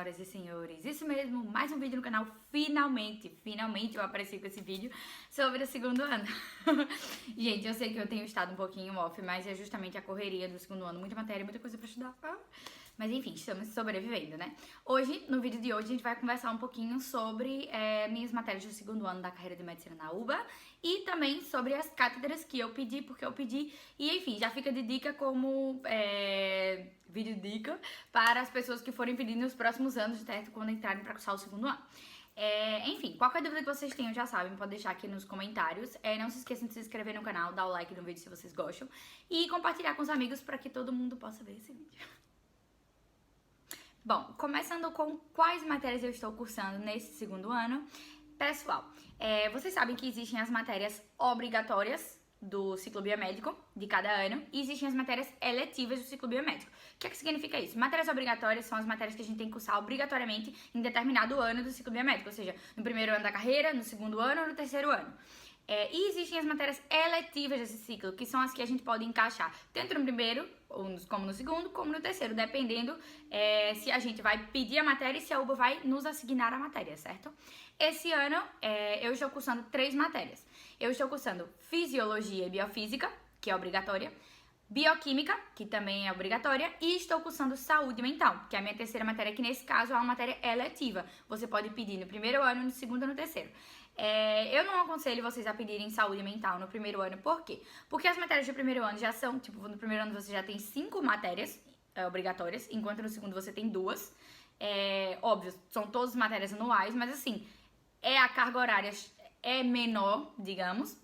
senhoras e senhores, isso mesmo, mais um vídeo no canal, finalmente eu apareci com esse vídeo sobre o segundo ano. Gente, eu sei que eu tenho estado um pouquinho off, mas é justamente a correria do segundo ano, muita matéria, muita coisa pra estudar. Mas enfim, estamos sobrevivendo, né? Hoje, no vídeo de hoje, a gente vai conversar um pouquinho sobre minhas matérias do segundo ano da carreira de medicina na UBA e também sobre as cátedras que eu pedi, porque eu pedi, e enfim, já fica de dica como vídeo dica para as pessoas que forem pedir nos próximos anos, certo? Quando entrarem para cursar o segundo ano. Enfim, qualquer dúvida que vocês tenham, já sabem, pode deixar aqui nos comentários. Não se esqueçam de se inscrever no canal, dar o like no vídeo se vocês gostam e compartilhar com os amigos para que todo mundo possa ver esse vídeo. Bom, começando com quais matérias eu estou cursando nesse segundo ano. Pessoal, vocês sabem que existem as matérias obrigatórias do ciclo biomédico de cada ano e existem as matérias eletivas do ciclo biomédico. O que significa isso? Matérias obrigatórias são as matérias que a gente tem que cursar obrigatoriamente em determinado ano do ciclo biomédico, ou seja, no primeiro ano da carreira, no segundo ano ou no terceiro ano. E existem as matérias eletivas desse ciclo, que são as que a gente pode encaixar tanto no primeiro, como no segundo, como no terceiro, dependendo se a gente vai pedir a matéria e se a UBA vai nos assignar a matéria, certo? Esse ano eu estou cursando 3 matérias. Eu estou cursando Fisiologia e Biofísica, que é obrigatória, Bioquímica, que também é obrigatória, e estou cursando Saúde Mental, que é a minha terceira matéria, que nesse caso é uma matéria eletiva. Você pode pedir no primeiro ano, no segundo ou no terceiro. Eu não aconselho vocês a pedirem saúde mental no primeiro ano, por quê? Porque as matérias do primeiro ano já são, tipo, no primeiro ano você já tem 5 matérias obrigatórias, enquanto no segundo você tem 2. Óbvio, são todas matérias anuais, mas assim, a carga horária é menor, digamos,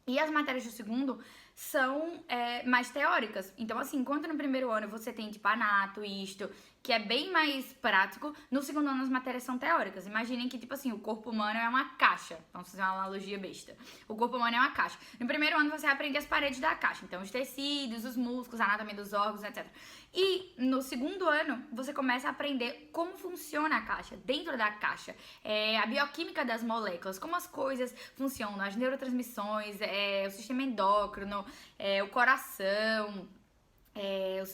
e as matérias do segundo são mais teóricas. Então, assim, enquanto no primeiro ano você tem, tipo, anato, isto, que é bem mais prático, no segundo ano as matérias são teóricas. Imaginem que, tipo assim, o corpo humano é uma caixa. Vamos fazer uma analogia besta. O corpo humano é uma caixa. No primeiro ano você aprende as paredes da caixa. Então, os tecidos, os músculos, a anatomia dos órgãos, etc. E no segundo ano, você começa a aprender como funciona a caixa, dentro da caixa. A bioquímica das moléculas, como as coisas funcionam, as neurotransmissões, o sistema endócrino, o coração,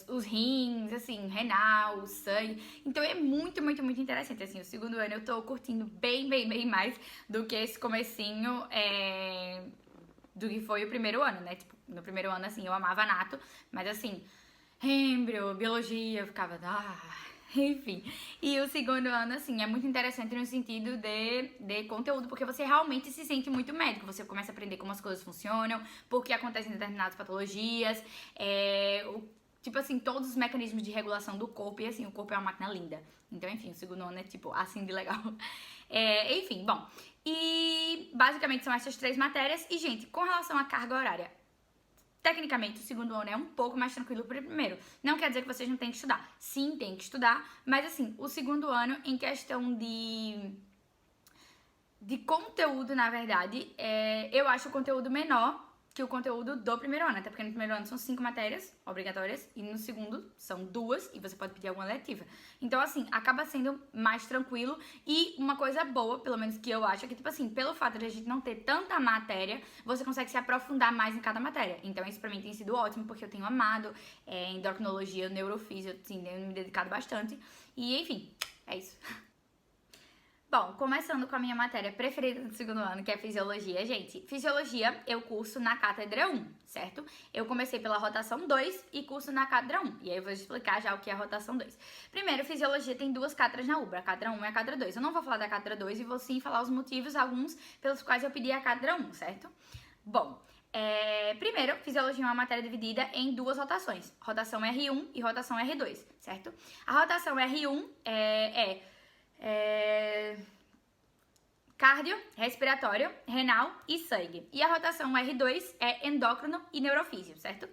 os rins, assim, renal, o sangue. Então é muito interessante, assim, o segundo ano eu tô curtindo bem mais do que esse comecinho, do que foi o primeiro ano, né? Tipo, no primeiro ano, assim, eu amava anato, mas assim, embrio, biologia, eu ficava, enfim. E o segundo ano, assim, é muito interessante no sentido de conteúdo, porque você realmente se sente muito médico. Você começa a aprender como as coisas funcionam, por que acontecem determinadas patologias, tipo assim, todos os mecanismos de regulação do corpo. E assim, o corpo é uma máquina linda. Então, enfim, o segundo ano é tipo assim de legal. Enfim, bom. E basicamente são essas 3 matérias. E, gente, com relação à carga horária, tecnicamente, o segundo ano é um pouco mais tranquilo que o primeiro. Não quer dizer que vocês não têm que estudar. Sim, tem que estudar. Mas, assim, o segundo ano, em questão de conteúdo, na verdade, eu acho o conteúdo menor que o conteúdo do primeiro ano. Até porque no primeiro ano são 5 matérias obrigatórias e no segundo são 2 e você pode pedir alguma letiva. Então, assim, acaba sendo mais tranquilo. E uma coisa boa, pelo menos que eu acho, é que, tipo assim, pelo fato de a gente não ter tanta matéria, você consegue se aprofundar mais em cada matéria. Então, isso pra mim tem sido ótimo, porque eu tenho amado endocrinologia, neurofísio, assim, tenho me dedicado bastante. E, enfim, é isso. Bom, começando com a minha matéria preferida do segundo ano, que é Fisiologia. Gente, Fisiologia eu curso na Cátedra 1, certo? Eu comecei pela Rotação 2 e curso na Cátedra 1. E aí eu vou explicar já o que é a Rotação 2. Primeiro, Fisiologia tem 2 cátedras na UBA, a Cátedra 1 e a Cátedra 2. Eu não vou falar da Cátedra 2 e vou sim falar os motivos, alguns, pelos quais eu pedi a Cátedra 1, certo? Bom, primeiro, Fisiologia é uma matéria dividida em 2 rotações. Rotação R1 e rotação R2, certo? A rotação R1 cardio, respiratório, renal e sangue. E a rotação R2 é endócrino e neurofísio, certo?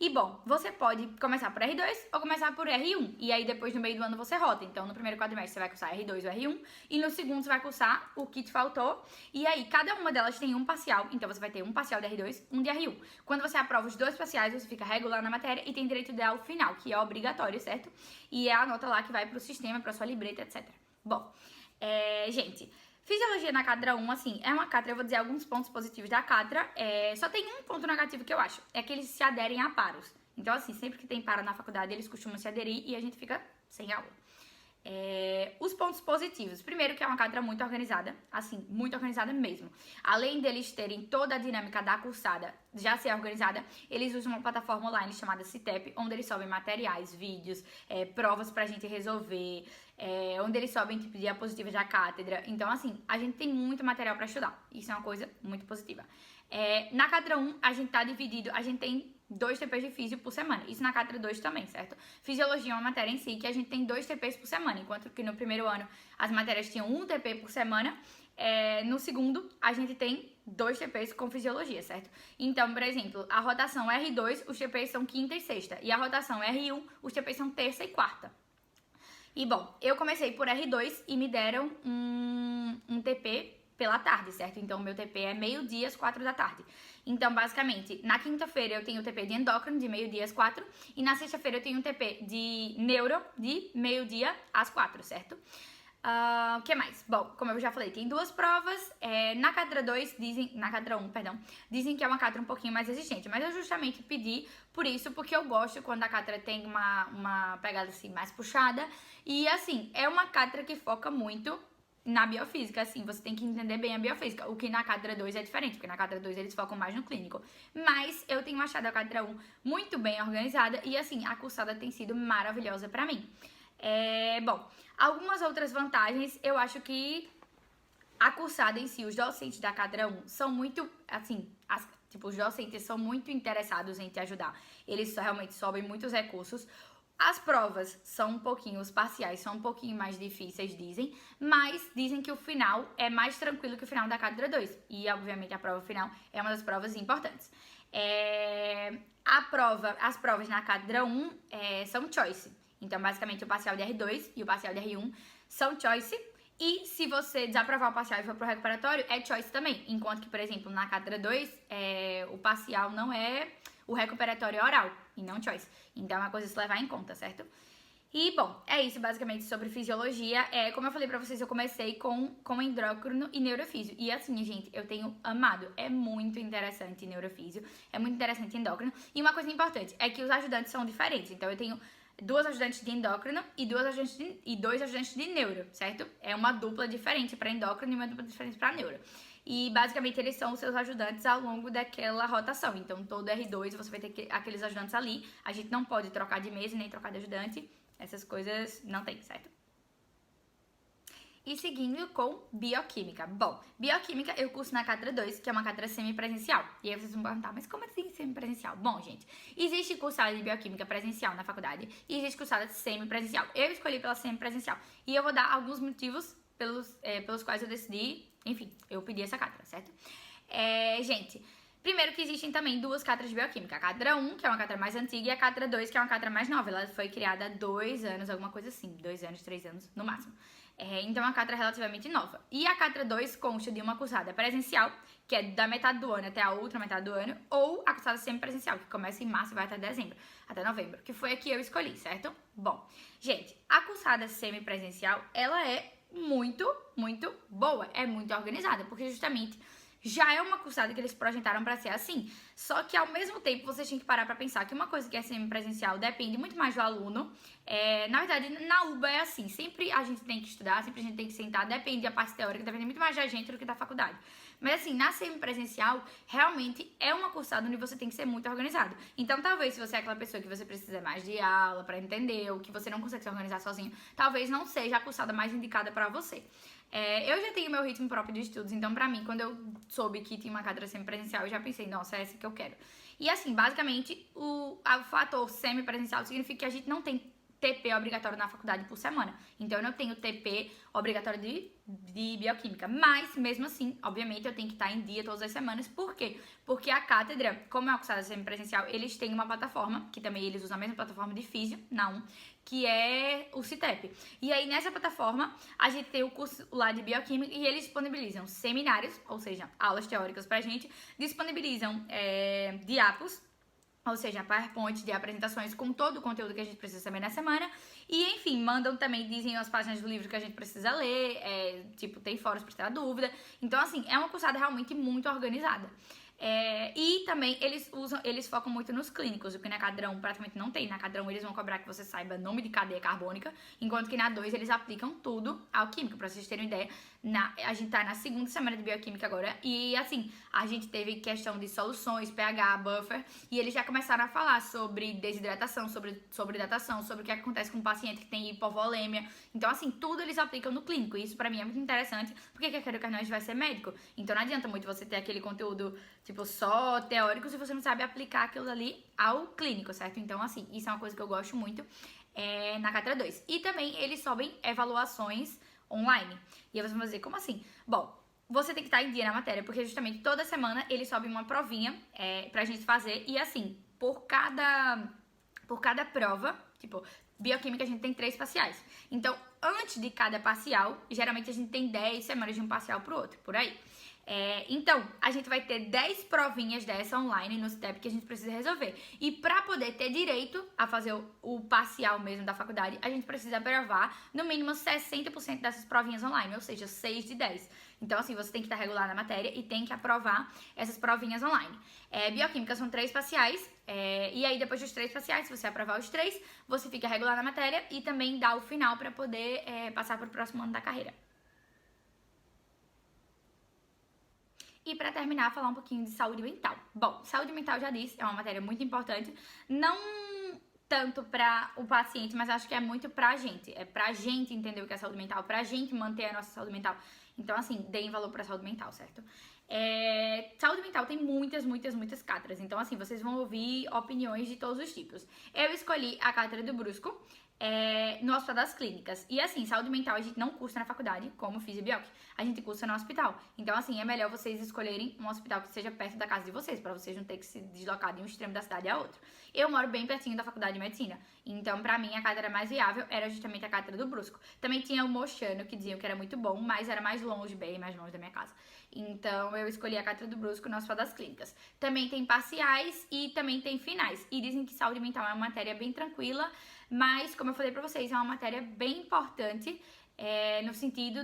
E bom, você pode começar por R2 ou começar por R1. E aí depois no meio do ano você rota. Então no primeiro quadrimestre você vai cursar R2 ou R1. E no segundo você vai cursar o que te faltou. E aí cada uma delas tem um parcial. Então você vai ter um parcial de R2, um de R1. Quando você aprova os 2 parciais, você fica regular na matéria e tem direito de ao final, que é obrigatório, certo? E é a nota lá que vai pro sistema, pra sua libreta, etc. Bom, gente, Fisiologia na cátedra 1, assim, é uma cátedra, eu vou dizer alguns pontos positivos da cátedra, só tem um ponto negativo que eu acho, é que eles se aderem a paros. Então, assim, sempre que tem paro na faculdade, eles costumam se aderir e a gente fica sem aula. Os pontos positivos. Primeiro que é uma cátedra muito organizada, assim, muito organizada mesmo. Além deles terem toda a dinâmica da cursada já ser organizada, eles usam uma plataforma online chamada Citep, onde eles sobem materiais, vídeos, provas pra gente resolver, onde eles sobem tipo diapositivas da cátedra. Então, assim, a gente tem muito material pra estudar. Isso é uma coisa muito positiva. Na cátedra 1, a gente tá dividido, a gente tem 2 TPs de físio por semana. Isso na cátedra 2 também, certo? Fisiologia é uma matéria em si que a gente tem 2 TPs por semana, enquanto que no primeiro ano as matérias tinham 1 TP por semana. No segundo, a gente tem 2 TPs com fisiologia, certo? Então, por exemplo, a rotação R2, os TPs são quinta e sexta. E a rotação R1, os TPs são terça e quarta. E, bom, eu comecei por R2 e me deram um TP pela tarde, certo? Então, o meu TP é meio-dia às 4 da tarde. Então, basicamente, na quinta-feira eu tenho o TP de endócrino, de meio-dia às 4. E na sexta-feira eu tenho um TP de neuro, de meio-dia às 4, certo? O que mais? Bom, como eu já falei, tem 2 provas. Na cátedra 2, na cátedra 1, perdão, dizem que é uma cátedra um pouquinho mais exigente. Mas eu justamente pedi por isso, porque eu gosto quando a cátedra tem uma pegada assim mais puxada. E assim, é uma cátedra que foca muito na biofísica, assim, você tem que entender bem a biofísica, o que na cátedra 2 é diferente, porque na cátedra 2 eles focam mais no clínico, mas eu tenho achado a cátedra 1 muito bem organizada e, assim, a cursada tem sido maravilhosa pra mim. Bom, algumas outras vantagens, eu acho que a cursada em si, os docentes da cátedra 1 são muito, assim, os docentes são muito interessados em te ajudar, eles realmente sobem muitos recursos. As provas são os parciais são um pouquinho mais difíceis, dizem, mas dizem que o final é mais tranquilo que o final da cátedra 2. E, obviamente, a prova final é uma das provas importantes. As provas na cátedra 1 são choice. Então, basicamente, o parcial de R2 e o parcial de R1 são choice. E se você desaprovar o parcial e for pro recuperatório, é choice também. Enquanto que, por exemplo, na cátedra 2, o parcial não é o recuperatório oral e não choice. Então é uma coisa a se levar em conta, certo? E, bom, é isso basicamente sobre fisiologia. Como eu falei pra vocês, eu comecei com endócrino e neurofísio. E assim, gente, eu tenho amado. É muito interessante neurofísio, é muito interessante endócrino. E uma coisa importante é que os ajudantes são diferentes. Então eu tenho 2 ajudantes de endócrino e 2 ajudantes de neuro, certo? É uma dupla diferente para endócrino e uma dupla diferente para neuro. E basicamente eles são os seus ajudantes ao longo daquela rotação. Então todo R2 você vai ter aqueles ajudantes ali. A gente não pode trocar de mesa nem trocar de ajudante. Essas coisas não tem, certo? E seguindo com bioquímica. Bom, bioquímica eu curso na cátedra 2, que é uma cátedra semipresencial. E aí vocês vão perguntar, mas como assim semipresencial? Bom, gente, existe cursada de bioquímica presencial na faculdade e existe cursada de semipresencial. Eu escolhi pela semipresencial. E eu vou dar alguns motivos pelos quais eu decidi, enfim, eu pedi essa cátedra, certo? Gente, primeiro que existem também 2 cátedras de bioquímica. A cátedra 1, que é uma cátedra mais antiga, e a cátedra 2, que é uma cátedra mais nova. Ela foi criada há 2 anos, alguma coisa assim, 2 anos, 3 anos no máximo. Então é uma cátedra relativamente nova. E a cátedra 2 consta de uma cursada presencial, que é da metade do ano até a outra metade do ano, ou a cursada semipresencial, que começa em março e vai até dezembro, até novembro, que foi a que eu escolhi, certo? Bom, gente, a cursada semipresencial, ela é muito, muito boa, é muito organizada, porque justamente já é uma cursada que eles projetaram para ser assim. Só que ao mesmo tempo você tem que parar para pensar que uma coisa que é semipresencial depende muito mais do aluno. Na verdade, na UBA é assim, sempre a gente tem que estudar, sempre a gente tem que sentar, depende da parte teórica, depende muito mais da gente do que da faculdade. Mas assim, na semipresencial, realmente é uma cursada onde você tem que ser muito organizado. Então talvez se você é aquela pessoa que você precisa mais de aula para entender, ou que você não consegue se organizar sozinho, talvez não seja a cursada mais indicada para você. Eu já tenho meu ritmo próprio de estudos, então pra mim, quando eu soube que tinha uma cátedra semipresencial, eu já pensei, nossa, é essa que eu quero. E assim, basicamente, o fator semipresencial significa que a gente não tem TP obrigatório na faculdade por semana. Então eu não tenho TP obrigatório de bioquímica. Mas, mesmo assim, obviamente, eu tenho que estar em dia todas as semanas. Por quê? Porque a cátedra, como é uma cursada semipresencial, eles têm uma plataforma, que também eles usam a mesma plataforma de físio, na 1, que é o Citep. E aí, nessa plataforma, a gente tem o curso lá de bioquímica e eles disponibilizam seminários, ou seja, aulas teóricas pra gente, disponibilizam diapos, ou seja, PowerPoint de apresentações com todo o conteúdo que a gente precisa saber na semana. E, enfim, mandam também, dizem as páginas do livro que a gente precisa ler, tem fóruns para tirar dúvida. Então, assim, é uma cursada realmente muito organizada. E também eles focam muito nos clínicos, o que na Cadrão praticamente não tem. Na Cadrão eles vão cobrar que você saiba nome de cadeia carbônica, enquanto que na 2 eles aplicam tudo ao químico. Pra vocês terem uma ideia, a gente tá na segunda semana de bioquímica agora e assim, a gente teve questão de soluções, pH, buffer, e eles já começaram a falar sobre desidratação, sobre hidratação, sobre o que acontece com um paciente que tem hipovolêmia. Então assim, tudo eles aplicam no clínico, e isso pra mim é muito interessante, porque quer queira que não, a gente vai ser médico. Então não adianta muito você ter aquele conteúdo tipo só teórico se você não sabe aplicar aquilo ali ao clínico, certo? Então assim, isso é uma coisa que eu gosto muito na Cátedra 2. E também eles sobem avaliações online. E aí você vai dizer, como assim? Bom, você tem que estar em dia na matéria, porque justamente toda semana eles sobem uma provinha pra gente fazer. E assim, por cada prova, tipo, bioquímica a gente tem 3 parciais. Então, antes de cada parcial, geralmente a gente tem 10 semanas de um parcial pro outro, por aí. Então, a gente vai ter 10 provinhas dessa online no STEP que a gente precisa resolver. E para poder ter direito a fazer o parcial mesmo da faculdade, a gente precisa aprovar no mínimo 60% dessas provinhas online, ou seja, 6 de 10. Então, assim, você tem que estar regular na matéria e tem que aprovar essas provinhas online. Bioquímica são 3 parciais, e aí depois dos 3 parciais, se você aprovar os 3, você fica regular na matéria e também dá o final para poder passar para o próximo ano da carreira. E para terminar, falar um pouquinho de saúde mental. Bom, saúde mental, já disse, é uma matéria muito importante, não tanto para o paciente, mas acho que é muito pra gente. É pra gente entender o que é saúde mental, pra gente manter a nossa saúde mental. Então, assim, deem valor pra saúde mental, certo? Saúde mental tem muitas cátedras. Então, assim, vocês vão ouvir opiniões de todos os tipos. Eu escolhi a cátedra do Brusco, no Hospital das Clínicas. E assim, saúde mental a gente não cursa na faculdade, como Fisiobioc. A gente cursa no hospital. Então, assim, é melhor vocês escolherem um hospital que seja perto da casa de vocês, pra vocês não terem que se deslocar de um extremo da cidade a outro. Eu moro bem pertinho da faculdade de medicina. Então, pra mim, a cátedra mais viável era justamente a cátedra do Brusco. Também tinha o Mochano, que diziam que era muito bom, mas era mais longe, bem mais longe da minha casa. Então, eu escolhi a cátedra do Brusco no Hospital das Clínicas. Também tem parciais e também tem finais. E dizem que saúde mental é uma matéria bem tranquila, mas, como eu falei pra vocês, é uma matéria bem importante no sentido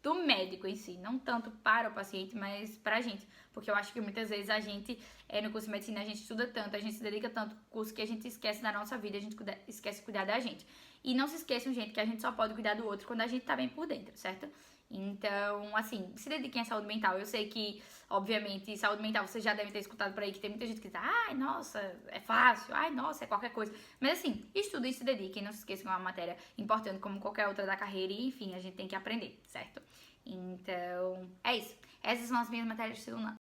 do médico em si, não tanto para o paciente, mas pra gente, porque eu acho que muitas vezes a gente, no curso de medicina, a gente estuda tanto, a gente se dedica tanto ao curso que a gente esquece da nossa vida, a gente esquece de cuidar da gente. E não se esqueçam, gente, que a gente só pode cuidar do outro quando a gente tá bem por dentro, certo? Então, assim, se dediquem à saúde mental. Eu sei que, obviamente, saúde mental vocês já devem ter escutado por aí que tem muita gente que diz, ai, nossa, é fácil, ai, nossa, é qualquer coisa. Mas assim, estudem e se dediquem, não se esqueçam que é uma matéria importante como qualquer outra da carreira e, enfim, a gente tem que aprender, certo? Então, é isso. Essas são as minhas matérias de segundo ano.